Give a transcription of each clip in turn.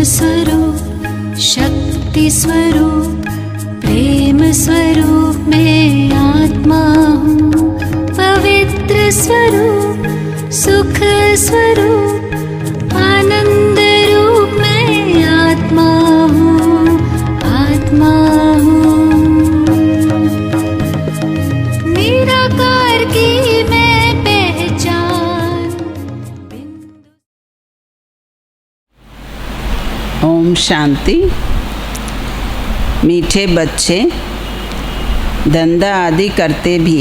स्वरूप शक्ति स्वरूप प्रेम स्वरूप मैं आत्मा हूँ। पवित्र स्वरूप सुख स्वरूप आनंद रूप मैं आत्मा हूँ, आत्मा हूँ। निराकार की मैं पहचान। ओम शांति। मीठे बच्चे धंधा आदि करते भी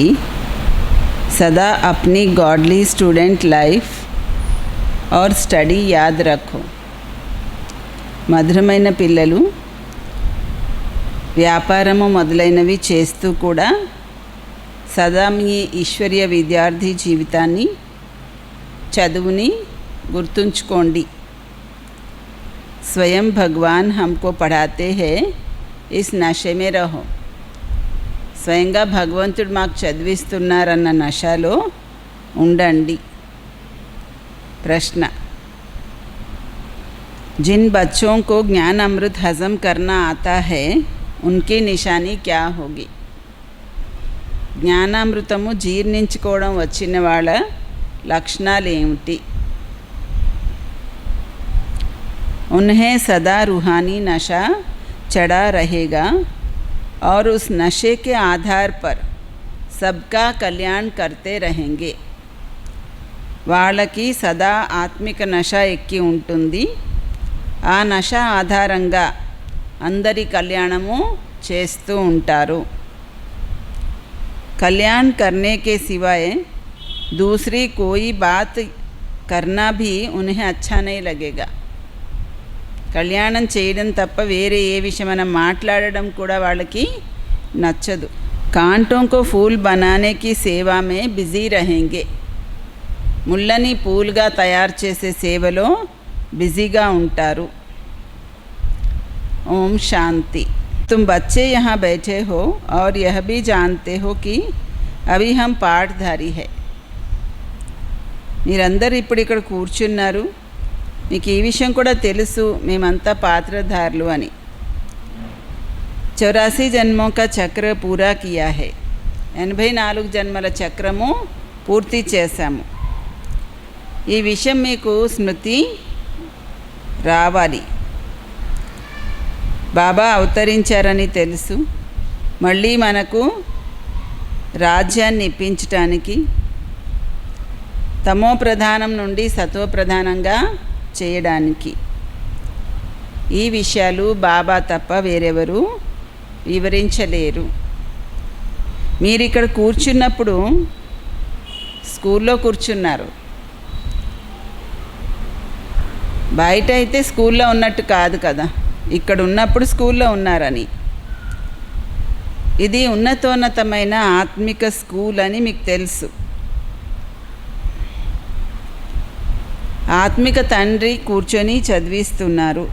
सदा अपनी गॉडली स्टूडेंट लाइफ और स्टडी याद रखो। మధురమైన పిల్లలు వ్యాపారము మొదలైనవి చేస్తూ కూడా సదా మీ ఈశ్వరీయ విద్యార్థి జీవితాన్ని చదువుని గుర్తుంచుకోండి। स्वयं भगवान हमको पढ़ाते हैं, इस नशे में रहो। స్వయంగా భగవంతుడు మాకు చదివిస్తున్నారన్న నశలో ఉండండి। प्रश्न, जिन बच्चों को ज्ञान अमृत हजम करना आता है उनकी निशानी क्या होगी? జ్ఞానామృతము జీర్ణించుకోవడం వచ్చిన వాళ్ళ లక్షణాలు ఏమిటి? उन्हें सदा रूहानी नशा चढ़ा रहेगा और उस नशे के आधार पर सबका कल्याण करते रहेंगे। వాళ్ళకి సదా ఆత్మిక నశ ఎక్కి ఉంటుంది। ఆ నశ ఆధారంగా అందరి కళ్యాణము చేస్తూ ఉంటారు। कल्याण करने के सिवाय दूसरी कोई बात करना भी उन्हें अच्छा नहीं लगेगा। కళ్యాణం చేయడం తప్ప వేరే ఏ విషయమైనా మాట్లాడడం కూడా వాళ్ళకి నచ్చదు। కాంటోं को फूल बनाने की सेवा में बिजी रहेंगे। ముళ్ళని పూలుగా తయారు చేసే సేవలో బిజీగా ఉంటారు। ओम शांति। तुम बच्चे यहाँ बैठे हो और यह भी जानते हो कि अभी हम पाठधारी है। మీరందరూ ఇప్పుడు ఇక్కడ కూర్చున్నారు, మీకు ఈ విషయం కూడా తెలుసు మేమంతా పాత్రధారులు అని। 84 జన్మों का చక్ర పూరా కియా హై। 84 జన్మల చక్రము పూర్తి చేశాము। ఈ విషయం మీకు స్మృతి రావాలి। బాబా అవతరించారని తెలుసు, మళ్ళీ మనకు రాజ్యాన్ని ఇప్పించటానికి తమో ప్రధానం నుండి సతో ప్రధానంగా చేయడానికి। ఈ విషయాలు బాబా తప్ప వేరెవరు వివరించలేరు। మీరు ఇక్కడ కూర్చున్నప్పుడు స్కూల్లో కూర్చున్నారు, బయట అయితే స్కూల్లో ఉన్నట్టు కాదు కదా, ఇక్కడ ఉన్నప్పుడు స్కూల్లో ఉన్నారని। ఇది ఉన్నతోన్నతమైన ఆత్మిక స్కూల్ అని మీకు తెలుసు। ఆత్మిక తండ్రి కూర్చొని చదివిస్తున్నారు।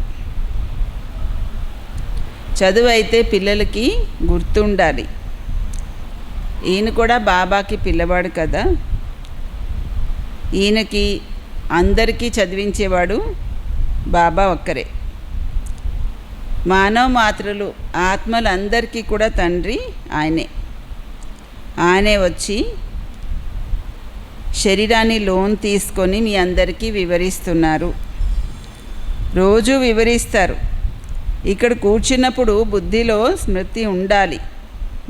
చదువు అయితే పిల్లలకి గుర్తుండాలి। ఈయన కూడా బాబాకి పిల్లవాడు కదా, ఈయనకి అందరికీ చదివించేవాడు బాబా ఒక్కరే। మానవ మాత్రలు ఆత్మలందరికీ కూడా తండ్రి ఆయనే వచ్చి శరీరాన్ని లోన్ తీసుకొని మీ అందరికీ వివరిస్తున్నారు। రోజు వివరిస్తారు। ఇక్కడ కూర్చున్నప్పుడు బుద్ధిలో స్మృతి ఉండాలి,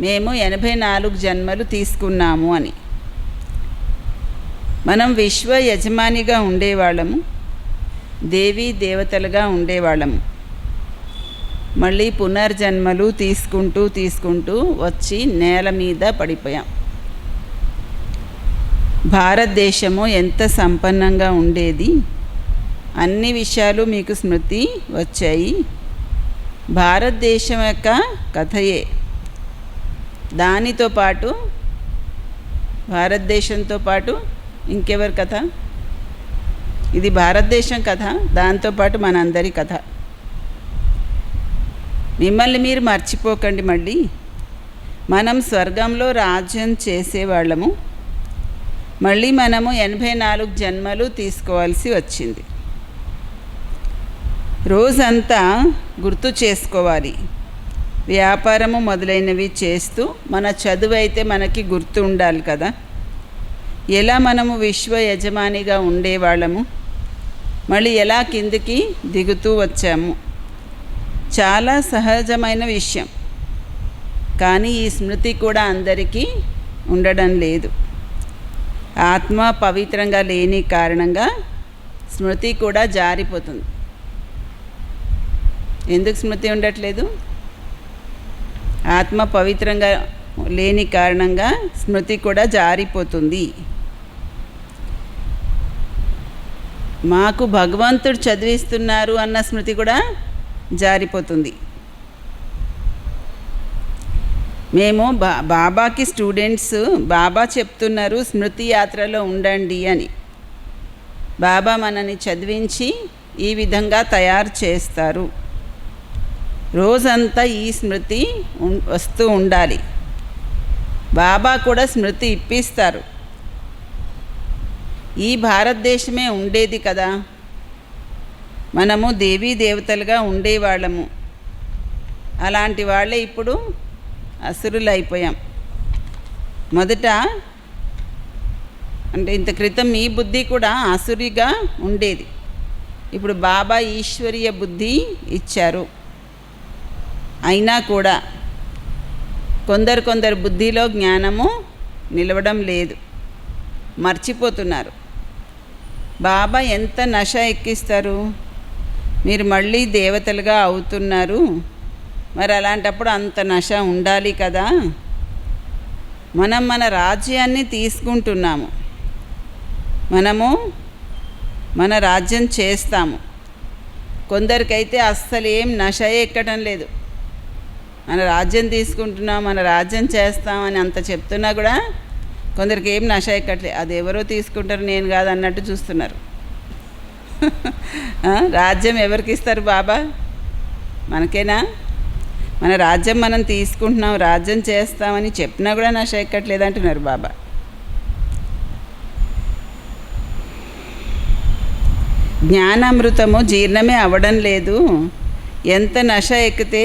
మేము 84 జన్మలు తీసుకున్నాము అని। మనం విశ్వ యజమానిగా ఉండేవాళ్ళము, దేవీ దేవతలుగా ఉండేవాళ్ళము। మళ్ళీ పునర్జన్మలు తీసుకుంటూ వచ్చి నేల మీద పడిపోయాం। భారతదేశము ఎంత సంపన్నంగా ఉండేది, అన్ని విషయాలు మీకు స్మృతి వచ్చాయి. భారతదేశం యొక్క కథయే. దానితో పాటు భారతదేశంతో పాటు ఇంకెవరి కథ? ఇది భారతదేశం కథ, దాంతోపాటు మనందరి కథ. మిమ్మల్ని మీరు మర్చిపోకండి. మళ్ళీ మనం స్వర్గంలో రాజ్యం చేసేవాళ్ళము. మళ్ళీ మనము 84 జన్మలు తీసుకోవాల్సి వచ్చింది. రోజంతా గుర్తు చేసుకోవాలి. వ్యాపారము మొదలైనవి చేస్తూ మన చదువు అయితే మనకి గుర్తు ఉండాలి కదా. ఎలా మనము విశ్వ యజమానిగా ఉండేవాళ్ళము, మళ్ళీ ఎలా కిందికి దిగుతూ వచ్చాము. చాలా సహజమైన విషయం. కానీ ఈ స్మృతి కూడా అందరికీ ఉండడం లేదు. ఆత్మ పవిత్రంగా లేని కారణంగా స్మృతి కూడా జారిపోతుంది. ఎందుకు స్మృతి ఉండట్లేదు? ఆత్మ పవిత్రంగా లేని కారణంగా స్మృతి కూడా జారిపోతుంది. మాకు భగవంతుడు చదివిస్తున్నారు అన్న స్మృతి కూడా జారిపోతుంది. మేము బాబాకి స్టూడెంట్స్, బాబా చెప్తున్నారు స్మృతి యాత్రలో ఉండండి అని. బాబా మనని చదివించి ఈ విధంగా తయారు చేస్తారు. రోజంతా ఈ స్మృతి వస్తూ ఉండాలి. బాబా కూడా స్మృతి ఇప్పిస్తారు. ఈ భారతదేశమే ఉండేది కదా, మనము దేవీ దేవతలుగా ఉండేవాళ్ళము. అలాంటి వాళ్ళే ఇప్పుడు అసురులు అయిపోయాం. మొదట అంటే ఇంత క్రితం మీ బుద్ధి కూడా అసురిగా ఉండేది. ఇప్పుడు బాబా ఈశ్వరీయ బుద్ధి ఇచ్చారు. అయినా కూడా కొందరు బుద్ధిలో జ్ఞానము నిలవడం లేదు, మర్చిపోతున్నారు. బాబా ఎంత నశ ఎక్కిస్తారు. మీరు మళ్ళీ దేవతలుగా అవుతున్నారు, మరి అలాంటప్పుడు అంత నశ ఉండాలి కదా. మనం మన రాజ్యాన్ని తీసుకుంటున్నాము, మనము మన రాజ్యం చేస్తాము. కొందరికైతే అస్సలు ఏం నశ ఎక్కడం లేదు. మన రాజ్యం తీసుకుంటున్నాం, మన రాజ్యం చేస్తామని అంత చెప్తున్నా కూడా కొందరికి ఏం నశ ఎక్కట్లేదు. అది ఎవరో తీసుకుంటారు, నేను కాదు అన్నట్టు చూస్తున్నారు. రాజ్యం ఎవరికి ఇస్తారు బాబా? మనకేనా? మన రాజ్యం మనం తీసుకుంటున్నాం, రాజ్యం చేస్తామని చెప్పినా కూడా నశ ఎక్కట్లేదు అంటున్నారు బాబా. జ్ఞానామృతము జీర్ణమే అవ్వడం లేదు. ఎంత నశ ఎక్కితే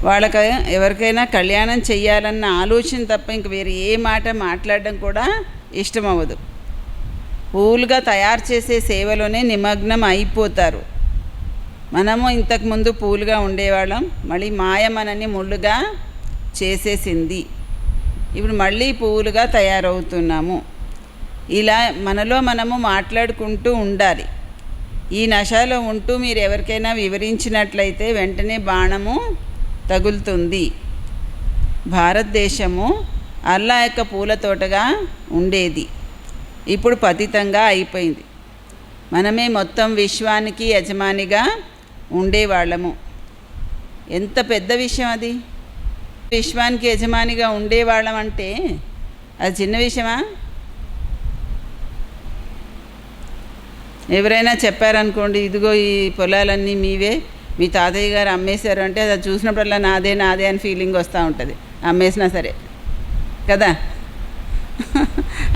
వాళ్ళకి ఎవరికైనా కళ్యాణం చెయ్యాలన్న ఆలోచన తప్ప ఇంక వేరే ఏ మాట మాట్లాడడం కూడా ఇష్టం అవ్వదు. పూలుగా తయారు చేసే సేవలోనే నిమగ్నం అయిపోతారు. మనము ఇంతకుముందు పూలుగా ఉండేవాళ్ళం, మళ్ళీ మాయ మనని ముళ్ళుగా చేసేసింది. ఇప్పుడు మళ్ళీ పువ్వులుగా తయారవుతున్నాము. ఇలా మనలో మనము మాట్లాడుకుంటూ ఉండాలి. ఈ నశలో ఉంటూ మీరు ఎవరికైనా వివరించినట్లయితే వెంటనే బాణము తగులుతుంది. భారతదేశము అల్లా యొక్క పూల తోటగా ఉండేది, ఇప్పుడు పతితంగా అయిపోయింది. మనమే మొత్తం విశ్వానికి యజమానిగా ఉండేవాళ్ళము. ఎంత పెద్ద విషయం అది. విశ్వానికి యజమానిగా ఉండేవాళ్ళం అంటే అది చిన్న విషయమా? ఎవరైనా చెప్పారనుకోండి, ఇదిగో ఈ పొలాలన్నీ మీవే, మీ తాతయ్య గారు అమ్మేశారు అంటే అది చూసినప్పుడల్లా నాదే నాదే అని ఫీలింగ్ వస్తూ ఉంటుంది, అమ్మేసినా సరే కదా.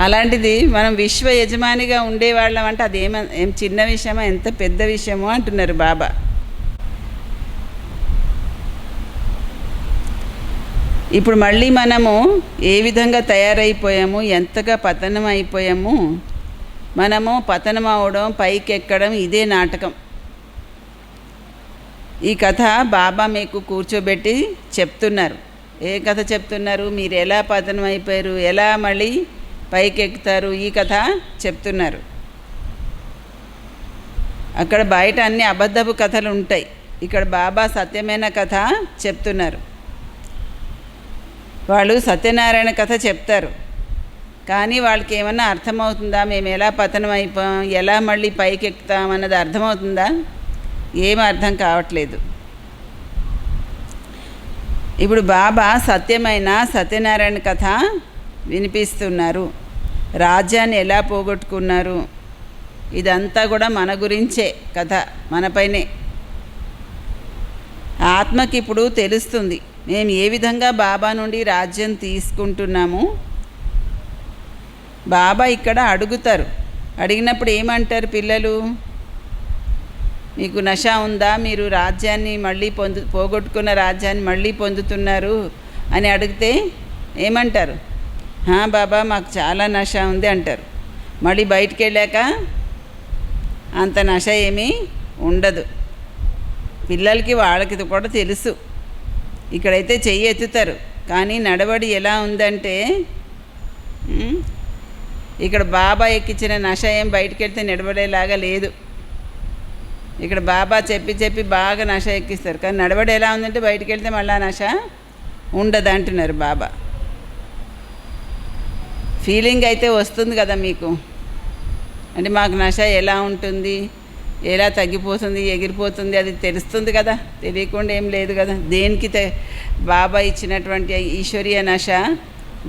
అలాంటిది మనం విశ్వ యజమానిగా ఉండేవాళ్ళం అంటే ఏం చిన్న విషయమా, ఎంత పెద్ద విషయమో అంటున్నారు బాబా. ఇప్పుడు మళ్ళీ మనము ఏ విధంగా తయారైపోయాము, ఎంతగా పతనం అయిపోయాము. మనము పతనం అవడం, పైకి ఎక్కడం, ఇదే నాటకం. ఈ కథ బాబా మీకు కూర్చోబెట్టి చెప్తున్నారు. ఏ కథ చెప్తున్నారు? మీరు ఎలా పతనం అయిపోయారు, ఎలా మళ్ళీ పైకి ఎక్కుతారు, ఈ కథ చెప్తున్నారు. అక్కడ బయట అన్ని అబద్ధపు కథలు ఉంటాయి, ఇక్కడ బాబా సత్యమైన కథ చెప్తున్నారు. వాళ్ళు సత్యనారాయణ కథ చెప్తారు, కానీ వాళ్ళకి ఏమన్నా అర్థమవుతుందా? మేము ఎలా పతనం అయిపోయాం, ఎలా మళ్ళీ పైకి ఎక్కుతాం అన్నది అర్థమవుతుందా? ఏం అర్థం కావట్లేదు. ఇప్పుడు బాబా సత్యమైన సత్యనారాయణ కథ వినిపిస్తున్నారు. రాజ్యాన్ని ఎలా పోగొట్టుకున్నారు, ఇదంతా కూడా మన గురించే కథ, మనపైనే. ఆత్మకి ఇప్పుడు తెలుస్తుంది మేము ఏ విధంగా బాబా నుండి రాజ్యం తీసుకుంటున్నాము. బాబా ఇక్కడ అడుగుతారు. అడిగినప్పుడు ఏమంటారు పిల్లలు? మీకు నష ఉందా? మీరు రాజ్యాన్ని మళ్ళీ పోగొట్టుకున్న రాజ్యాన్ని మళ్ళీ పొందుతున్నారు అని అడిగితే ఏమంటారు? బాబా మాకు చాలా నష ఉంది అంటారు. మళ్ళీ బయటికి వెళ్ళాక అంత నష ఏమీ ఉండదు. పిల్లలకి వాళ్ళకి కూడా తెలుసు. ఇక్కడైతే చెయ్యి ఎత్తుతారు, కానీ నడవడి ఎలా ఉందంటే ఇక్కడ బాబా ఎక్కించిన నష ఏం బయటికి వెళ్తే నడవడేలాగా లేదు. ఇక్కడ బాబా చెప్పి చెప్పి బాగా నష ఎక్కిస్తారు, కానీ నడవడి ఎలా ఉందంటే బయటికి వెళ్తే మళ్ళీ నష ఉండదు అంటున్నారు బాబా. ఫీలింగ్ అయితే వస్తుంది కదా మీకు, అంటే మాకు నష ఎలా ఉంటుంది, ఎలా తగ్గిపోతుంది, ఎగిరిపోతుంది, అది తెలుస్తుంది కదా. తెలియకుండా ఏం లేదు కదా. దేనికి బాబా ఇచ్చినటువంటి ఈశ్వరీయ నష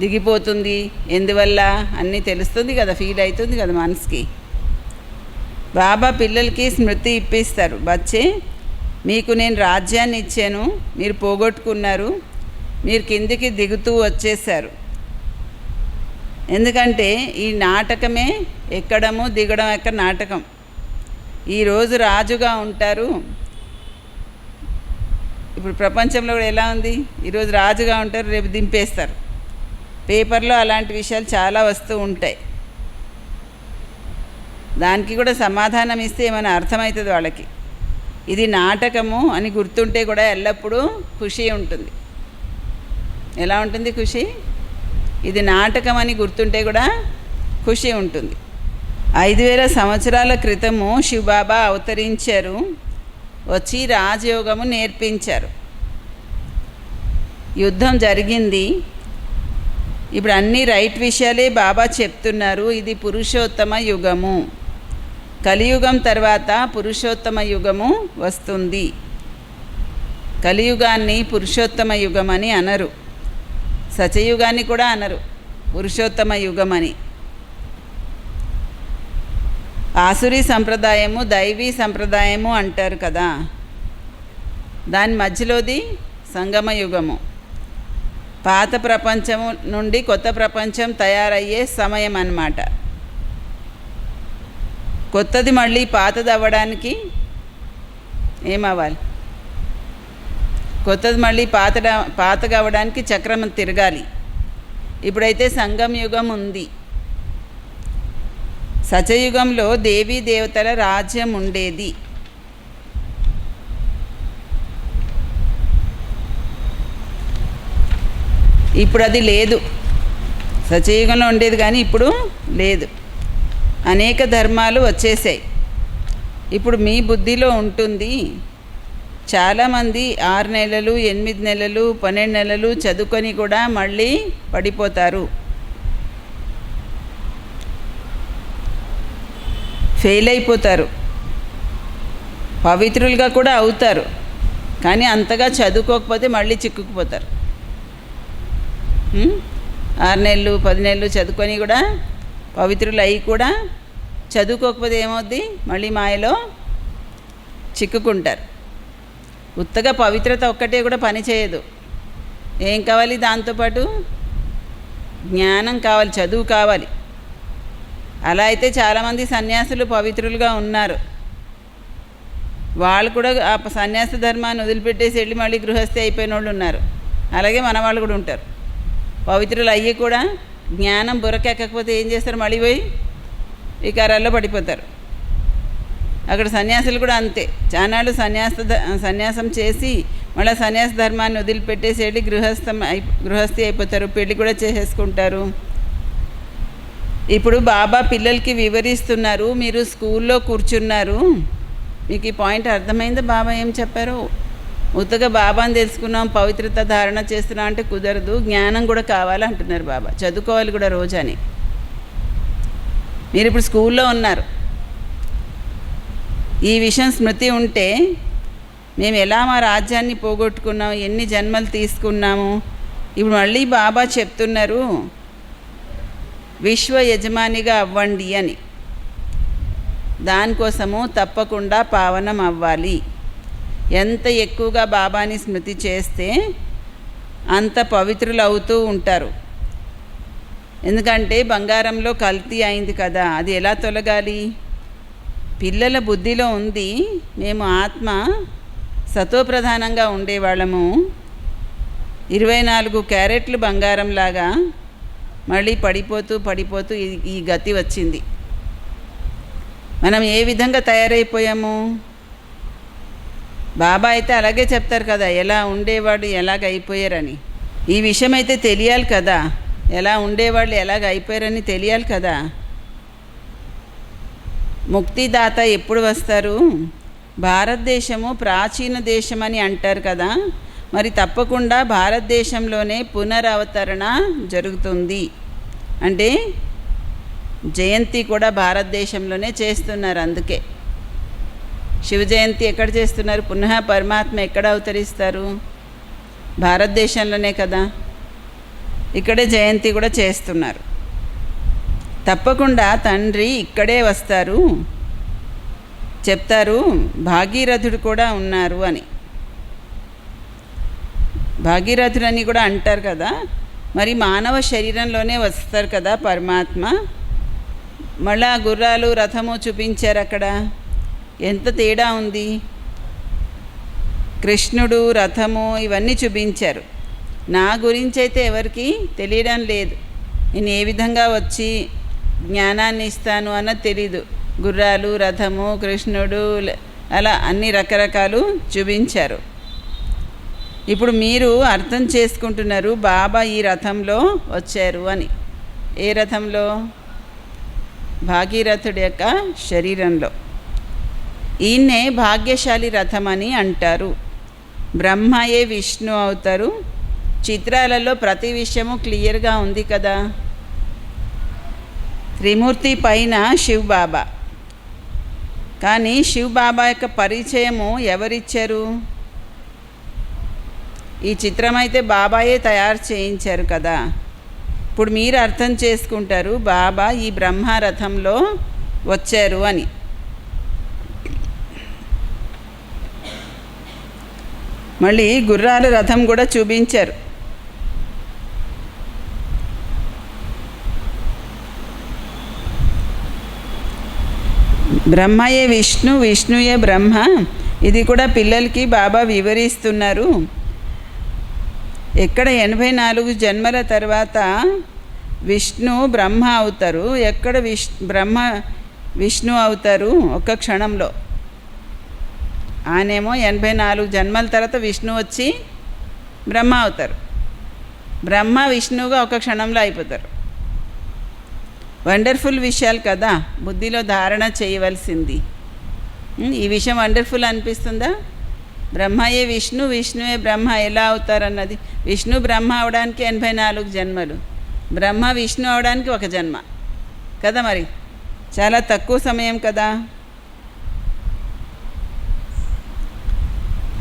దిగిపోతుంది, ఎందువల్ల అన్నీ తెలుస్తుంది కదా, ఫీల్ అవుతుంది కదా మనసుకి. బాబా పిల్లలకి స్మృతి ఇప్పిస్తారు. బచ్చే, మీకు నేను రాజ్యాన్ని ఇచ్చాను, మీరు పోగొట్టుకున్నారు, మీరు కిందికి దిగుతూ వచ్చేసారు. ఎందుకంటే ఈ నాటకమే ఎక్కడము దిగడం ఎక్కడ నాటకం. ఈరోజు రాజుగా ఉంటారు. ఇప్పుడు ప్రపంచంలో కూడా ఎలా ఉంది, ఈరోజు రాజుగా ఉంటారు, రేపు దింపేస్తారు. పేపర్లో అలాంటి విషయాలు చాలా వస్తూ ఉంటాయి. దానికి కూడా సమాధానం ఇస్తే ఏమైనా అర్థమవుతుంది వాళ్ళకి. ఇది నాటకము అని గుర్తుంటే కూడా ఎల్లప్పుడూ ఖుషి ఉంటుంది. ఎలా ఉంటుంది ఖుషి? ఇది నాటకం అని గుర్తుంటే కూడా ఖుషి ఉంటుంది. 5000 సంవత్సరాల క్రితము శివబాబా అవతరించారు, వచ్చి రాజయోగము నేర్పించారు. యుద్ధం జరిగింది. ఇప్పుడు అన్ని రైట్ విషయాలే బాబా చెప్తున్నారు. ఇది పురుషోత్తమ యుగము. కలియుగం తర్వాత పురుషోత్తమ యుగము వస్తుంది. కలియుగాన్ని పురుషోత్తమ యుగం అని అనరు, సత్యయుగాన్ని కూడా అనరు, పురుషోత్తమ యుగం అని. ఆసురీ సంప్రదాయము, దైవీ సంప్రదాయము అంటారు కదా. దాని మధ్యలోది సంగమ యుగము. పాత ప్రపంచము నుండి కొత్త ప్రపంచం తయారయ్యే సమయం అన్నమాట. కొత్తది మళ్ళీ పాతది అవ్వడానికి ఏమవ్వాలి? కొత్తది మళ్ళీ పాతగా అవ్వడానికి చక్రం తిరగాలి. ఇప్పుడైతే సంగమ యుగం ఉంది. సత్యయుగంలో దేవీ దేవతల రాజ్యం ఉండేది. ఇప్పుడు అది లేదు. సత్యయుగంలో ఉండేది కానీ ఇప్పుడు లేదు. అనేక ధర్మాలు వచ్చేసాయి. ఇప్పుడు మీ బుద్ధిలో ఉంటుంది. చాలామంది 6 నెలలు, 8 నెలలు, 12 నెలలు చదువుకొని కూడా మళ్ళీ పడిపోతారు, ఫెయిల్ అయిపోతారు. పవిత్రులుగా కూడా అవుతారు, కానీ అంతగా చదువుకోకపోతే మళ్ళీ చిక్కుకుపోతారు. 6 నెలలు 10 నెలలు చదువుకొని కూడా పవిత్రులు అయ్యి కూడా చదువుకోకపోతే ఏమవుద్ది? మళ్ళీ మాయలో చిక్కుకుంటారు. ఉత్తగా పవిత్రత ఒక్కటే కూడా పని చేయదు. ఏం కావాలి? దాంతోపాటు జ్ఞానం కావాలి, చదువు కావాలి. అలా అయితే చాలామంది సన్యాసులు పవిత్రులుగా ఉన్నారు. వాళ్ళు కూడా ఆ సన్యాస ధర్మాన్ని వదిలిపెట్టేసి వెళ్ళి మళ్ళీ గృహస్థి అయిపోయిన వాళ్ళు ఉన్నారు. అలాగే మన వాళ్ళు కూడా ఉంటారు. పవిత్రులు అయ్యి కూడా జ్ఞానం బుర్రకెక్కకపోతే ఏం చేస్తారు? మళ్ళీ పోయి వికారాల్లో పడిపోతారు. అక్కడ సన్యాసులు కూడా అంతే. చానాళ్ళు సన్యాసం చేసి మళ్ళీ సన్యాస ధర్మాన్ని వదిలిపెట్టేసి వెళ్ళి గృహస్థి అయిపోతారు, పెళ్ళి కూడా చేసేసుకుంటారు. ఇప్పుడు బాబా పిల్లలకి వివరిస్తున్నారు. మీరు స్కూల్లో కూర్చున్నారు, మీకు ఈ పాయింట్ అర్థమైందా? బాబా ఏం చెప్పారు? ఉత్తగా బాబాని తెలుసుకున్నాం, పవిత్రత ధారణ చేస్తున్నాం అంటే కుదరదు, జ్ఞానం కూడా కావాలంటున్నారు బాబా. చదువుకోవాలి కూడా రోజని. మీరు ఇప్పుడు స్కూల్లో ఉన్నారు. ఈ విషయం స్మృతి ఉంటే మేము ఎలా మా రాజ్యాన్ని పోగొట్టుకున్నాము, ఎన్ని జన్మలు తీసుకున్నాము. ఇప్పుడు మళ్ళీ బాబా చెప్తున్నారు విశ్వ యజమానిగా అవ్వండి అని. దానికోసము తప్పకుండా పావనం అవ్వాలి. ఎంత ఎక్కువగా బాబాని స్మృతి చేస్తే అంత పవిత్రులు అవుతూ ఉంటారు. ఎందుకంటే బంగారంలో కల్తీ అయింది కదా, అది ఎలా తొలగాలి? పిల్లల బుద్ధిలో ఉంది మేము ఆత్మ సతోప్రధానంగా ఉండేవాళ్ళము, 24 క్యారెట్లు బంగారంలాగా మళ్ళీ పడిపోతూ పడిపోతూ ఈ గతి వచ్చింది. మనం ఏ విధంగా తయారైపోయాము? బాబా అయితే అలాగే చెప్తారు కదా, ఎలా ఉండేవాడు ఎలాగ అయిపోయారని. ఈ విషయం అయితే తెలియాలి కదా, ఎలా ఉండేవాళ్ళు ఎలాగ అయిపోయారని తెలియాలి కదా. ముక్తిదాత ఎప్పుడు వస్తారు? భారతదేశము ప్రాచీన దేశం అని అంటారు కదా, మరి తప్పకుండా భారతదేశంలోనే పునరవతరణ జరుగుతుంది. అంటే జయంతి కూడా భారతదేశంలోనే చేస్తున్నారు. అందుకే శివ జయంతి ఎక్కడ చేస్తున్నారు? పునః పరమాత్మ ఎక్కడ అవతరిస్తారు? భారతదేశంలోనే కదా. ఇక్కడే జయంతి కూడా చేస్తున్నారు. తప్పకుండా తండ్రి ఇక్కడే వస్తారు. చెప్తారు భాగీరథుడు కూడా ఉన్నారు అని. భాగీరథుడని కూడా అంటారు కదా. మరి మానవ శరీరంలోనే వస్తారు కదా పరమాత్మ. మళ్ళా గుర్రాలు రథము చూపించారు అక్కడ. ఎంత తేడా ఉంది! కృష్ణుడు రథము ఇవన్నీ చూపించారు. నా గురించి అయితే ఎవరికి తెలియడం లేదు. నేను ఏ విధంగా వచ్చి జ్ఞానాన్ని ఇస్తాను అన్నది తెలీదు. గుర్రాలు రథము కృష్ణుడు అలా అన్ని రకరకాలు చూపించారు. ఇప్పుడు మీరు అర్థం చేసుకుంటున్నారు బాబా ఈ రథంలో వచ్చారు అని. ఏ రథంలో? భాగీరథుడి యొక్క శరీరంలో. ఈయన్నే భాగ్యశాలి రథం అని అంటారు. బ్రహ్మయే విష్ణు అవుతారు. చిత్రాలలో ప్రతి విషయము క్లియర్గా ఉంది కదా. త్రిమూర్తి పైన శివ్ బాబా. కానీ శివ్ బాబా యొక్క పరిచయము ఎవరిచ్చారు? ఈ చిత్రం అయితే బాబాయే తయారు చేయించారు కదా. ఇప్పుడు మీరు అర్థం చేసుకుంటారు బాబా ఈ బ్రహ్మరథంలో వచ్చారు అని. మళ్ళీ గుర్రాల రథం కూడా చూపించారు. బ్రహ్మయే విష్ణు, విష్ణుయే బ్రహ్మ. ఇది కూడా పిల్లలకి బాబా వివరిస్తున్నారు. ఎక్కడ 84 జన్మల తర్వాత విష్ణు బ్రహ్మ అవుతారు, ఎక్కడ బ్రహ్మ విష్ణు అవుతారు ఒక్క క్షణంలో. ఆయనేమో 84 జన్మల తర్వాత విష్ణు వచ్చి బ్రహ్మ అవుతారు. బ్రహ్మ విష్ణువుగా ఒక క్షణంలో అయిపోతారు. వండర్ఫుల్ విషయాలు కదా బుద్ధిలో ధారణ చేయవలసింది. ఈ విషయం వండర్ఫుల్ అనిపిస్తుందా? బ్రహ్మయే విష్ణు, విష్ణువే బ్రహ్మ ఎలా అవుతారన్నది. విష్ణు బ్రహ్మ అవడానికి 84 జన్మలు, బ్రహ్మ విష్ణు అవడానికి ఒక జన్మ కదా. మరి చాలా తక్కువ సమయం కదా.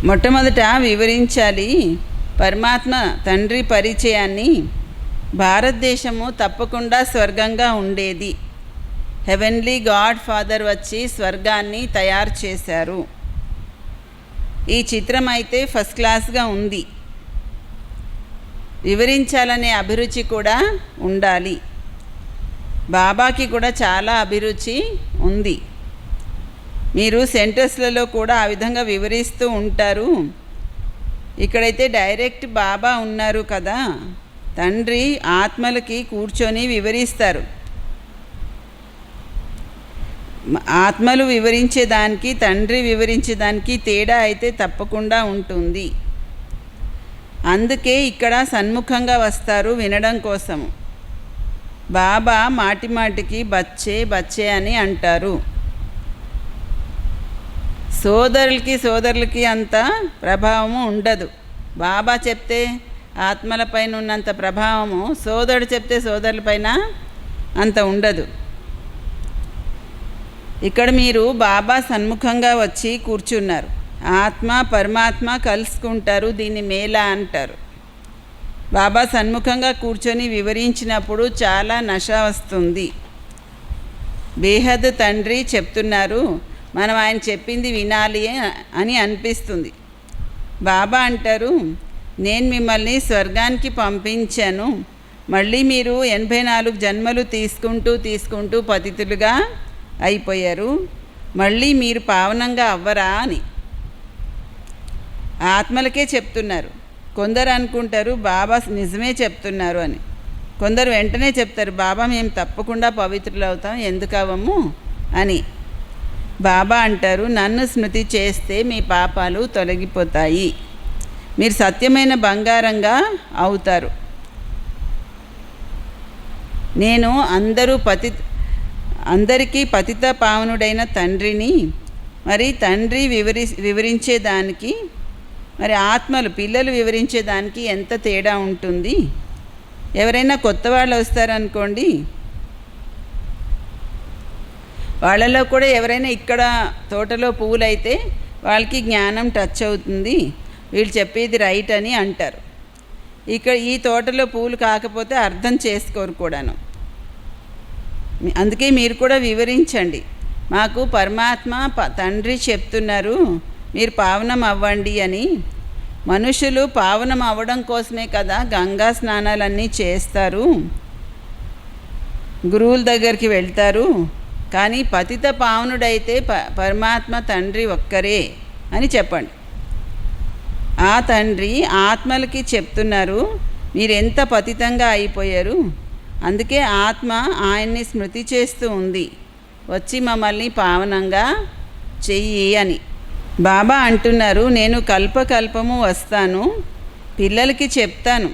మొట్టమొదట వివరించాలి పరమాత్మ తండ్రి పరిచయాన్ని. భారతదేశము తప్పకుండా స్వర్గంగా ఉండేది. హెవెన్లీ గాడ్ ఫాదర్ వచ్చి స్వర్గాన్ని తయారు చేశారు. ఈ చిత్రం అయితే ఫస్ట్ క్లాస్గా ఉంది. వివరించాలనే అభిరుచి కూడా ఉండాలి. బాబాకి కూడా చాలా అభిరుచి ఉంది. మీరు సెంటర్స్లలో కూడా ఆ విధంగా వివరిస్తూ ఉంటారు. ఇక్కడైతే డైరెక్ట్ బాబా ఉన్నారు కదా, తండ్రి ఆత్మలకి కూర్చొని వివరిస్తారు. ఆత్మలు వివరించేదానికి తండ్రి వివరించేదానికి తేడా అయితే తప్పకుండా ఉంటుంది. అందుకే ఇక్కడ సన్ముఖంగా వస్తారు వినడం కోసము. బాబా మాటి మాటికి బచ్చే బచ్చే అని అంటారు. సోదరులకి అంత ప్రభావము ఉండదు. బాబా చెప్తే ఆత్మలపైన ఉన్నంత ప్రభావము సోదరుడు చెప్తే సోదరులపైన అంత ఉండదు. ఇక్కడ మీరు బాబా సన్ముఖంగా వచ్చి కూర్చున్నారు. ఆత్మ పరమాత్మ కలుసుకుంటారు, దీన్ని మేళా అంటారు. బాబా సన్ముఖంగా కూర్చొని వివరించినప్పుడు చాలా నష వస్తుంది. బేహద్ తండ్రి చెప్తున్నారు, మనం ఆయన చెప్పింది వినాలి అని అనిపిస్తుంది. బాబా అంటారు, నేను మిమ్మల్ని స్వర్గానికి పంపించాను, మళ్ళీ మీరు 84 జన్మలు తీసుకుంటూ పతితులుగా అయిపోయారు, మళ్ళీ మీరు పావనంగా అవ్వరా అని ఆత్మలకే చెప్తున్నారు. కొందరు అనుకుంటారు బాబా నిజమే చెప్తున్నారు అని. కొందరు వెంటనే చెప్తారు, బాబా మేము తప్పకుండా పవిత్రులు అవుతాం, ఎందుకు అవ్వము అని. బాబా అంటారు, నన్ను స్మృతి చేస్తే మీ పాపాలు తొలగిపోతాయి, మీరు సత్యమైన బంగారంగా అవుతారు. నేను అందరికీ పతిత పావనుడైన తండ్రిని. మరి తండ్రి వివరించేదానికి మరి ఆత్మలు పిల్లలు వివరించేదానికి ఎంత తేడా ఉంటుంది? ఎవరైనా కొత్త వాళ్ళు వస్తారనుకోండి, వాళ్ళలో కూడా ఎవరైనా ఇక్కడ తోటలో పువ్వులైతే వాళ్ళకి జ్ఞానం టచ్ అవుతుంది, వీళ్ళు చెప్పేది రైట్ అని అంటారు. ఇక్కడ ఈ తోటలో పువ్వులు కాకపోతే అర్థం చేసుకోరు కూడాను. అందుకే మీరు కూడా వివరించండి, మాకు పరమాత్మ తండ్రి చెప్తున్నారు మీరు పావనం అవ్వండి అని. మనుషులు పావనం అవ్వడం కోసమే కదా గంగా స్నానాలన్నీ చేస్తారు, గురువుల దగ్గరికి వెళ్తారు. కానీ పతిత పావనుడైతే పరమాత్మ తండ్రి ఒక్కరే అని చెప్పండి. ఆ తండ్రి ఆత్మలకి చెప్తున్నారు, మీరెంత పతితంగా అయిపోయారు, అందుకే ఆత్మ ఆయన్ని స్మృతి చేస్తూ ఉంది, వచ్చి మమ్మల్ని పావనంగా చెయ్యి అని. బాబా అంటున్నారు, నేను కల్పకల్పము వస్తాను, పిల్లలకి చెప్తాను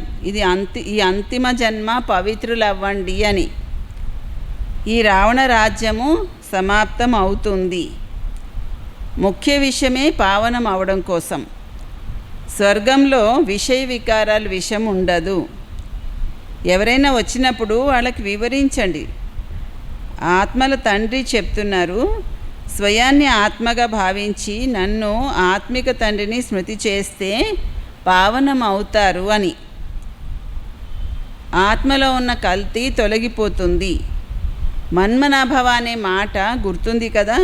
ఈ అంతిమ జన్మ పవిత్రులు అవ్వండి అని. ఈ రావణ రాజ్యము సమాప్తం అవుతుంది. ముఖ్య విషయమే పావనం అవడం కోసం. స్వర్గంలో విషయ వికారాల విషయం ఉండదు. ఎవరైనా వచ్చినప్పుడు వాళ్ళకి వివరించండి. ఆత్మల తండ్రి చెప్తున్నారు, స్వయాన్ని ఆత్మగా భావించి నన్ను ఆత్మిక తండ్రిని స్మృతి చేస్తే పావనం అవుతారు అని. ఆత్మలో ఉన్న కల్తీ తొలగిపోతుంది. మన్మనాభవ అనే మాట గుర్తుంది కదా.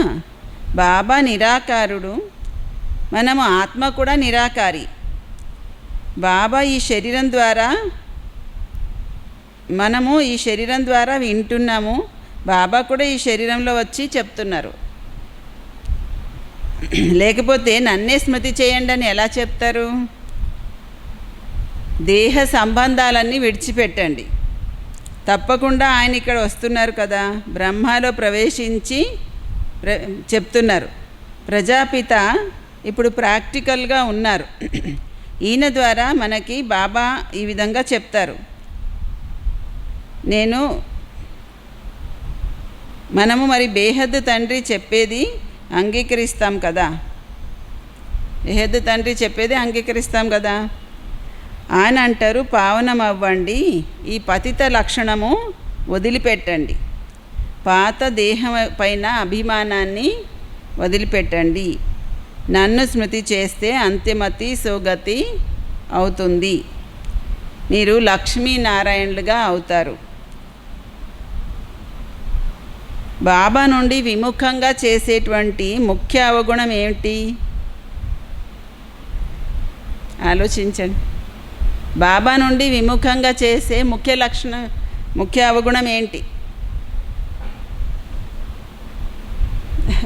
బాబా నిరాకారుడు, మనము ఆత్మ కూడా నిరాకారి. బాబా మనము ఈ శరీరం ద్వారా వింటున్నాము, బాబా కూడా ఈ శరీరంలో వచ్చి చెప్తున్నారు. లేకపోతే నన్నే స్మృతి చేయండి అని ఎలా చెప్తారు? దేహ సంబంధాలన్నీ విడిచిపెట్టండి. తప్పకుండా ఆయన ఇక్కడ వస్తున్నారు కదా, బ్రహ్మలో ప్రవేశించి చెప్తున్నారు. ప్రజాపిత ఇప్పుడు ప్రాక్టికల్గా ఉన్నారు. ఈయన ద్వారా మనకి బాబా ఈ విధంగా చెప్తారు. మనము మరి బేహద్ తండ్రి చెప్పేది అంగీకరిస్తాం కదా, బేహద్ తండ్రి చెప్పేది అంగీకరిస్తాం కదా. ఆయన అంటారు, పావనం అవ్వండి, ఈ పతిత లక్షణము వదిలిపెట్టండి, పాత దేహం పైన అభిమానాన్ని వదిలిపెట్టండి, నన్ను స్మృతి చేస్తే అంతిమతి సోగతి అవుతుంది, మీరు లక్ష్మీనారాయణులుగా అవుతారు. బాబా నుండి విముఖంగా చేసేటువంటి ముఖ్య అవగుణం ఏమిటి? ఆలోచించండి. బాబా నుండి విముఖంగా చేసే ముఖ్య అవగుణం ఏంటి?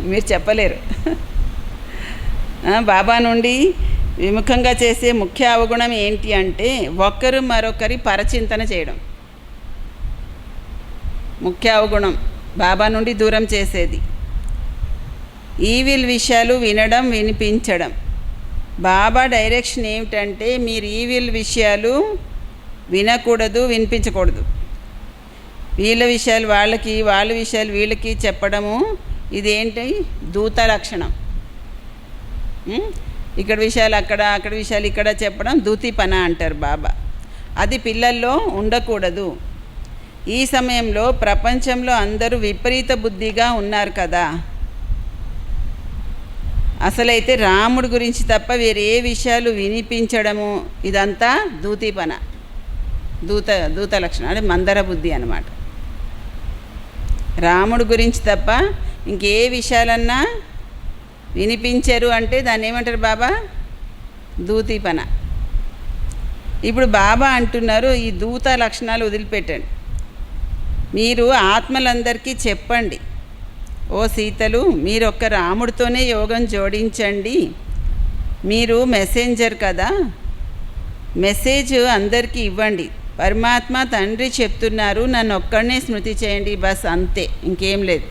మీరు చెప్పలేరు. బాబా నుండి విముఖంగా చేసే ముఖ్య అవగుణం ఏంటి అంటే ఒకరు మరొకరి పరచింతన చేయడం. ముఖ్య అవగుణం బాబా నుండి దూరం చేసేది. ఈవిల్ విషయాలు వినడం, వినిపించడం. బాబా డైరెక్షన్ ఏమిటంటే మీరు ఈవిల్ విషయాలు వినకూడదు, వినిపించకూడదు. వీళ్ళ విషయాలు వాళ్ళకి, వాళ్ళ విషయాలు వీళ్ళకి చెప్పడము, ఇదేంటి? దూత లక్షణం. ఇక్కడ విషయాలు అక్కడ, అక్కడ విషయాలు ఇక్కడ చెప్పడం దూతీపన అంటారు బాబా. అది పిల్లల్లో ఉండకూడదు. ఈ సమయంలో ప్రపంచంలో అందరూ విపరీత బుద్ధిగా ఉన్నారు కదా, అసలైతే రాముడి గురించి తప్ప వేరే ఏ విషయాలు వినిపించడము ఇదంతా దూతీపన, దూత లక్షణం, అంటే మందర బుద్ధి అన్నమాట. రాముడి గురించి తప్ప ఇంకే విషయాలన్నా వినిపించరు అంటే దాన్ని ఏమంటారు బాబా? దూతీపన. ఇప్పుడు బాబా అంటున్నారు ఈ దూత లక్షణాలు వదిలిపెట్టండి, మీరు ఆత్మలందరికీ చెప్పండి, ఓ సీతలు మీరు ఒక్క రాముడితోనే యోగం జోడించండి, మీరు మెసెంజర్ కదా, మెసేజ్ అందరికీ ఇవ్వండి. పరమాత్మ తండ్రి చెప్తున్నారు నన్ను ఒక్కడనే స్మృతి చేయండి, బస్ అంతే, ఇంకేం లేదు.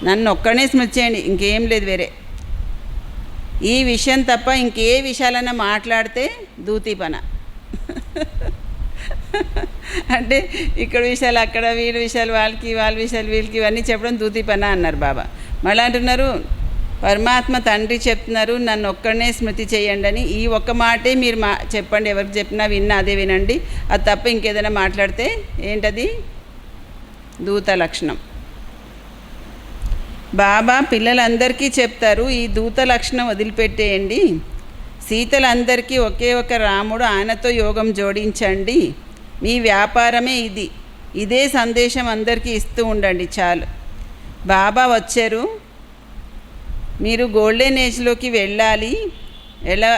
నన్ను ఒక్కడనే స్మృతి చేయండి, ఇంకేం లేదు వేరే. ఈ విషయం తప్ప ఇంకే విషయాలన్నా మాట్లాడితే దూతీపన. అంటే ఇక్కడ విషయాలు అక్కడ, వీళ్ళ విషయాలు వాళ్ళకి, వాళ్ళ విషయాలు వీళ్ళకి, ఇవన్నీ చెప్పడం దూతీపన అన్నారు బాబా. మళ్ళీ అంటున్నారు పరమాత్మ తండ్రి చెప్తున్నారు నన్ను ఒక్కడనే స్మృతి చేయండి అని. ఈ ఒక్క మాటే మీరు చెప్పండి, ఎవరికి చెప్పినా విన్నా అదే వినండి, అది తప్ప ఇంకేదైనా మాట్లాడితే ఏంటది? దూత లక్షణం. బాబా పిల్లలందరికీ చెప్తారు ఈ దూత లక్షణం వదిలిపెట్టేయండి, సీతలందరికీ ఒకే ఒక రాముడు, ఆయనతో యోగం జోడించండి, మీ వ్యాపారమే ఇది, ఇదే సందేశం అందరికీ ఇస్తూ ఉండండి చాలు. బాబా వచ్చారు, మీరు గోల్డెన్ ఏజ్లోకి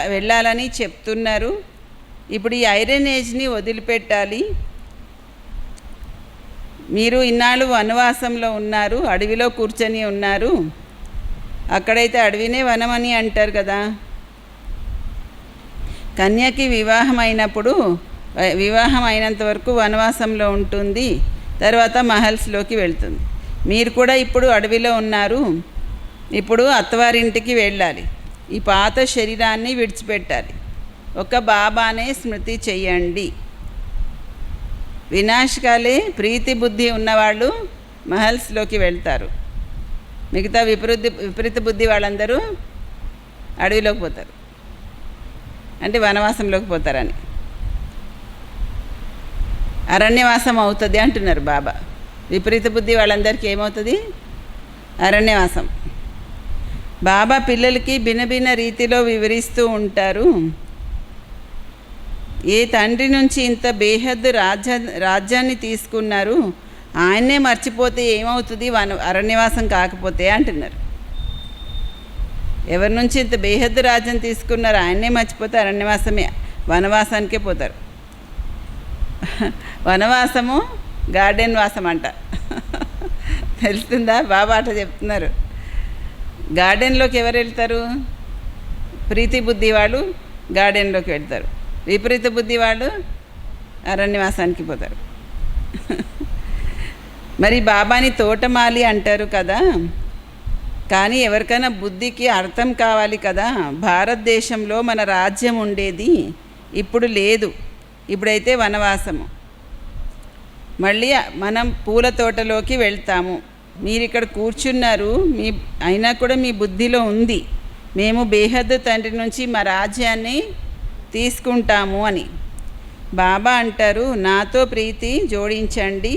వెళ్ళాలని చెప్తున్నారు. ఇప్పుడు ఈ ఐరన్ ఏజ్ని వదిలిపెట్టాలి. మీరు ఇన్నాళ్ళు వనవాసంలో ఉన్నారు, అడవిలో కూర్చొని ఉన్నారు. అక్కడైతే అడవినే వనమని అంటారు కదా. కన్యకి వివాహం అయినంత వరకు వనవాసంలో ఉంటుంది, తర్వాత మహల్స్లోకి వెళ్తుంది. మీరు కూడా ఇప్పుడు అడవిలో ఉన్నారు, ఇప్పుడు అత్తవారింటికి వెళ్ళాలి. ఈ పాత శరీరాన్ని విడిచిపెట్టాలి, ఒక బాబానే స్మృతి చెయ్యండి. వినాశకాలే ప్రీతి బుద్ధి ఉన్నవాళ్ళు మహల్స్లోకి వెళ్తారు, మిగతా విపరీత బుద్ధి వాళ్ళందరూ అడవిలోకి పోతారు, అంటే వనవాసంలోకి పోతారని. అరణ్యవాసం అవుతుంది అంటున్నారు బాబా. విపరీత బుద్ధి వాళ్ళందరికీ ఏమవుతుంది? అరణ్యవాసం. బాబా పిల్లలకి భిన్న రీతిలో వివరిస్తూ ఉంటారు. ఏ తండ్రి నుంచి ఇంత బేహద్దు రాజ్యాన్ని తీసుకున్నారు, ఆయన్నే మర్చిపోతే ఏమవుతుంది అరణ్యవాసం కాకపోతే అంటున్నారు. ఎవరి నుంచి ఇంత బేహద్దు రాజ్యం తీసుకున్నారు, ఆయన్నే మర్చిపోతే అరణ్యవాసమే, వనవాసానికే పోతారు. వనవాసము గార్డెన్ వాసం అంట, తెలుస్తుందా? బాబా అట చెప్తున్నారు. గార్డెన్లోకి ఎవరు వెళ్తారు? ప్రీతి బుద్ధి వాళ్ళు గార్డెన్లోకి వెళ్తారు, విపరీత బుద్ధి వాళ్ళు అరణ్యవాసానికి పోతారు. మరి బాబాని తోటమాలి అంటారు కదా, కానీ ఎవరికైనా బుద్ధికి అర్థం కావాలి కదా. భారతదేశంలో మన రాజ్యం ఉండేది, ఇప్పుడు లేదు, ఇప్పుడైతే వనవాసము. మళ్ళీ మనం పూల తోటలోకి వెళ్తాము. మీరు ఇక్కడ కూర్చున్నారు, అయినా కూడా మీ బుద్ధిలో ఉంది మేము బేహద్దు తండ్రి నుంచి మా రాజ్యాన్ని తీసుకుంటాము అని. బాబా అంటారు నాతో ప్రీతి జోడించండి,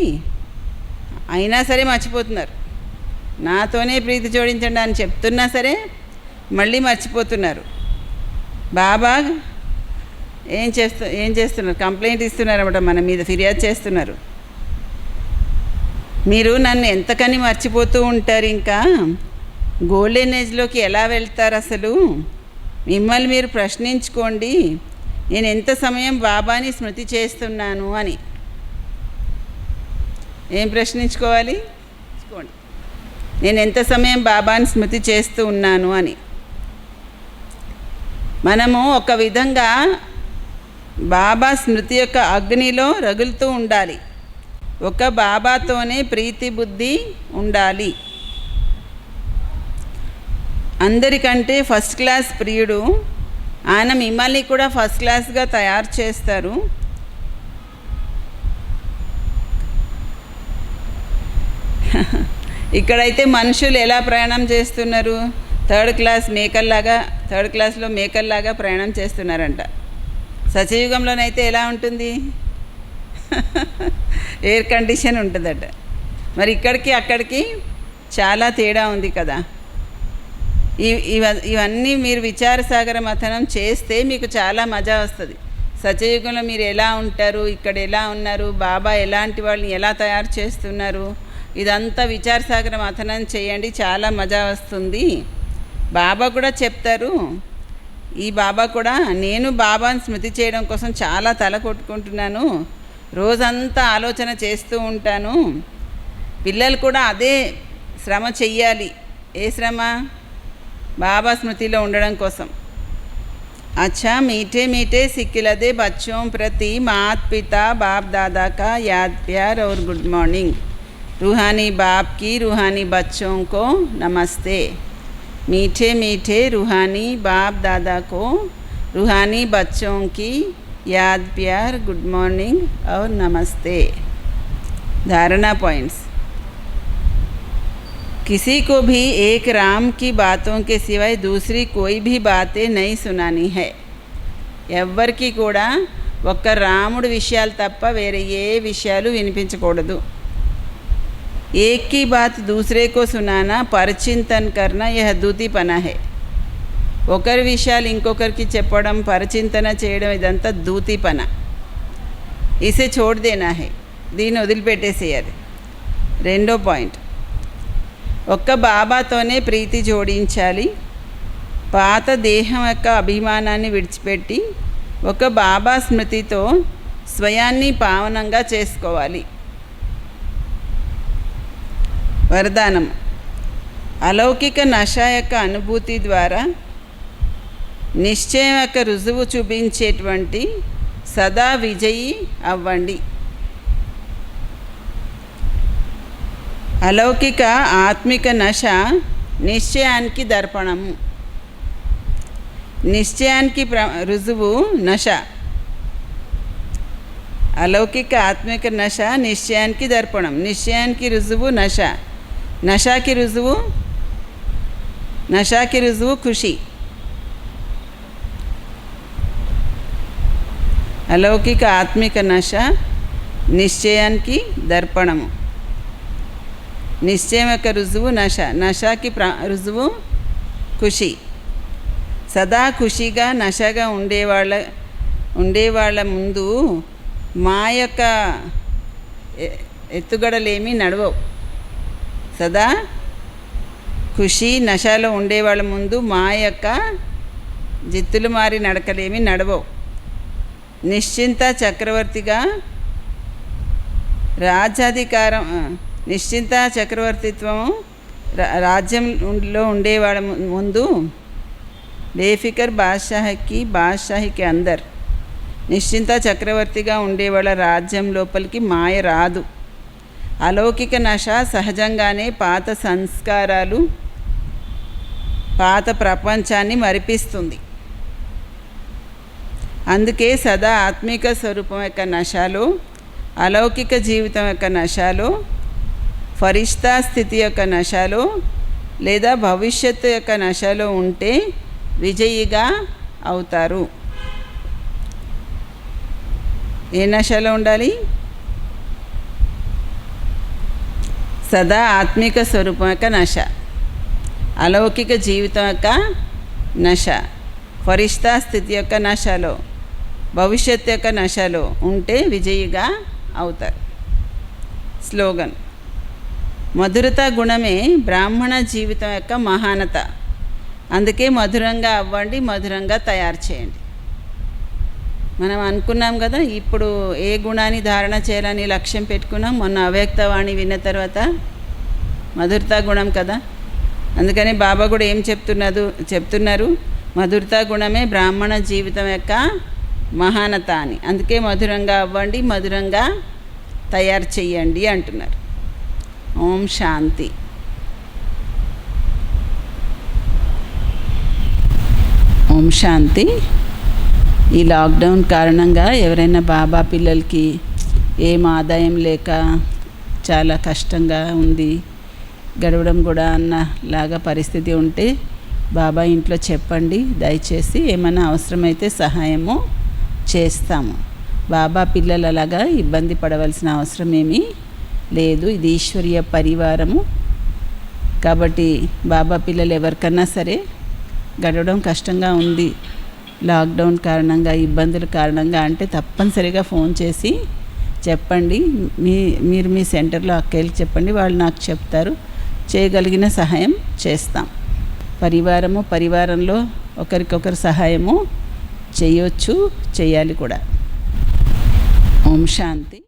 అయినా సరే మర్చిపోతున్నారు. నాతోనే ప్రీతి జోడించండి అని చెప్తున్నా సరే మళ్ళీ మర్చిపోతున్నారు. బాబా ఏం చేస్తున్నారు? కంప్లైంట్ ఇస్తున్నారు అన్నమాట, మన మీద ఫిర్యాదు చేస్తున్నారు. మీరు నన్ను ఎంతకని మర్చిపోతూ ఉంటారు, ఇంకా గోల్డెన్ ఏజ్లోకి ఎలా వెళ్తారు అసలు? మిమ్మల్ని మీరు ప్రశ్నించుకోండి, నేను ఎంత సమయం బాబాని స్మృతి చేస్తున్నాను అని. ఏం ప్రశ్నించుకోవాలి? నేను ఎంత సమయం బాబాని స్మృతి చేస్తూ ఉన్నాను అని. మనము ఒక విధంగా బాబా స్మృతి యొక్క అగ్నిలో రగులుతూ ఉండాలి. ఒక బాబాతోనే ప్రీతి బుద్ధి ఉండాలి. అందరికంటే ఫస్ట్ క్లాస్ ప్రియుడు ఆయన, మిమ్మల్ని కూడా ఫస్ట్ క్లాస్గా తయారు చేస్తారు. ఇక్కడైతే మనుషులు ఎలా ప్రయాణం చేస్తున్నారు? థర్డ్ క్లాస్లో మేకల్లాగా ప్రయాణం చేస్తున్నారంట. సత్యయుగంలోనైతే ఎలా ఉంటుంది? ఎయిర్ కండిషన్ ఉంటుందట. మరి ఇక్కడికి అక్కడికి చాలా తేడా ఉంది కదా. ఇవన్నీ మీరు విచారసాగర మథనం చేస్తే మీకు చాలా మజా వస్తుంది. సత్యయుగంలో మీరు ఎలా ఉంటారు, ఇక్కడ ఎలా ఉన్నారు, బాబా ఎలాంటి వాళ్ళని ఎలా తయారు చేస్తున్నారు, ఇదంతా విచారసాగర మథనం చేయండి, చాలా మజా వస్తుంది. బాబా కూడా చెప్తారు. ఈ బాబా కూడా నేను బాబాని స్మృతి చేయడం కోసం చాలా తల కొట్టుకుంటున్నాను, రోజంతా ఆలోచన చేస్తూ ఉంటాను. పిల్లలు కూడా అదే శ్రమ చెయ్యాలి. ఏ శ్రమ? బాబా స్మృతిలో ఉండడం కోసం. अच्छा मीठे मीठे सिक्किलदे बच्चों प्रति मात पिता बाप दादा का याद प्यार और गुड मॉर्निंग. रूहानी बाप की रूहानी बच्चों को नमस्ते. मीठे मीठे रूहानी बाप दादा को रूहानी बच्चों की याद प्यार गुड मॉर्निंग और नमस्ते. धारणा पॉइंट्स. किसी को भी एक राम की बातों के सिवाय दूसरी कोई भी बातें नहीं सुनानी है. ఎవ్వరికి కూడా ఒక్క రాముడి విషయాలు తప్ప వేరే ఏ విషయాలు వినిపించకూడదు. एक की बात दूसरे को सुनाना परचिंतन करना यह दूतीपना है. ఒకరి విషయాలు ఇంకొకరికి చెప్పడం, పరిచింతన చేయడం ఇదంతా దూతీపన. ఇసే छोड़ देना है. దీన్ని వదిలిపెట్టేసేయాలి. రెండో పాయింట్, ఒక్క బాబాతోనే ప్రీతి జోడించాలి. పాత దేహం యొక్క అభిమానాన్ని విడిచిపెట్టి ఒక బాబా స్మృతితో స్వయాన్ని పావనంగా చేసుకోవాలి. వరదానం. అలౌకిక నశ యొక్క అనుభూతి ద్వారా నిశ్చయం యొక్క రుజువు చూపించేటువంటి సదా విజయి అవ్వండి. అలౌకిక ఆత్మిక నశ నిశ్చయానికి దర్పణము. నిశ్చయానికి రుజువు నశ. అలౌకిక ఆత్మిక నశ నిశ్చయానికి దర్పణం. నిశ్చయానికి రుజువు నశ. నశాకి రుజువు ఖుషి. అలౌకిక ఆత్మిక నశ నిశ్చయానికి దర్పణము. నిశ్చయం యొక్క రుజువు నశ. నశాకి రుజువు ఖుషి. సదా ఖుషిగా నశగా ఉండేవాళ్ళ ముందు మా యొక్క ఎత్తుగడలేమీ నడవవు. సదా ఖుషి నశలో ఉండేవాళ్ళ ముందు మా యొక్క జిత్తులు మారి నడకలేమీ నడవవు. నిశ్చింత చక్రవర్తిగా నిశ్చింత చక్రవర్తిత్వం రాజ్యంలో ఉండేవాళ్ళ ముందు బేఫికర్ బాద్షాహీకి అందర్. నిశ్చింత చక్రవర్తిగా ఉండేవాళ్ళ రాజ్యం లోపలికి మాయ రాదు. అలౌకిక నశ సహజంగానే పాత సంస్కారాలు, పాత ప్రపంచాన్ని మరిపిస్తుంది. అందుకే సదా ఆత్మిక స్వరూపం యొక్క నశలో, అలౌకిక జీవితం యొక్క నశలో, ఫరిష్తా స్థితి యొక్క నశలో లేదా భవిష్యత్తు యొక్క నశలో ఉంటే విజయిగా అవుతారు. ఏ నశలో ఉండాలి? సదా ఆత్మిక స్వరూపం యొక్క నశ, అలౌకిక జీవితం యొక్క నశ, ఫరిష్తా స్థితి యొక్క నశలో, భవిష్యత్తు యొక్క నశలో ఉంటే విజయిగా అవుతారు. స్లోగన్. మధురత గుణమే బ్రాహ్మణ జీవితం యొక్క మహానత. అందుకే మధురంగా అవ్వండి, మధురంగా తయారు చేయండి. మనం అనుకున్నాం కదా, ఇప్పుడు ఏ గుణాన్ని ధారణ చేయాలని లక్ష్యం పెట్టుకున్నాం. మొన్న అవ్యక్తవాణి విన్న తర్వాత మధురతా గుణం కదా. అందుకని బాబా కూడా ఏం చెప్తున్నారు? మధురతా గుణమే బ్రాహ్మణ జీవితం యొక్క మహానత అని. అందుకే మధురంగా అవ్వండి, మధురంగా తయారు చెయ్యండి అంటున్నారు. ఓం శాంతి. ఓం శాంతి. ఈ లాక్డౌన్ కారణంగా ఎవరైనా బాబా పిల్లలకి ఏం ఆదాయం లేక చాలా కష్టంగా ఉంది, గడవడం కూడా అన్నలాగా పరిస్థితి ఉంటే బాబా ఇంట్లో చెప్పండి, దయచేసి ఏమైనా అవసరమైతే సహాయము చేస్తాము. బాబా పిల్లలు అలాగా ఇబ్బంది పడవలసిన అవసరం ఏమీ లేదు. ఇది ఈశ్వరీయ పరివారము కాబట్టి బాబా పిల్లలు ఎవరికన్నా సరే గడవడం కష్టంగా ఉంది లాక్డౌన్ కారణంగా, ఇబ్బందుల కారణంగా అంటే తప్పనిసరిగా ఫోన్ చేసి చెప్పండి. మీరు మీ సెంటర్లో అక్కయ్యకి చెప్పండి, వాళ్ళు నాకు చెప్తారు. చేయగలిగిన సహాయం చేస్తాం. పరివారంలో ఒకరికొకరు సహాయము చేయొచ్చు, చేయాలి కూడా. ఓం శాంతి.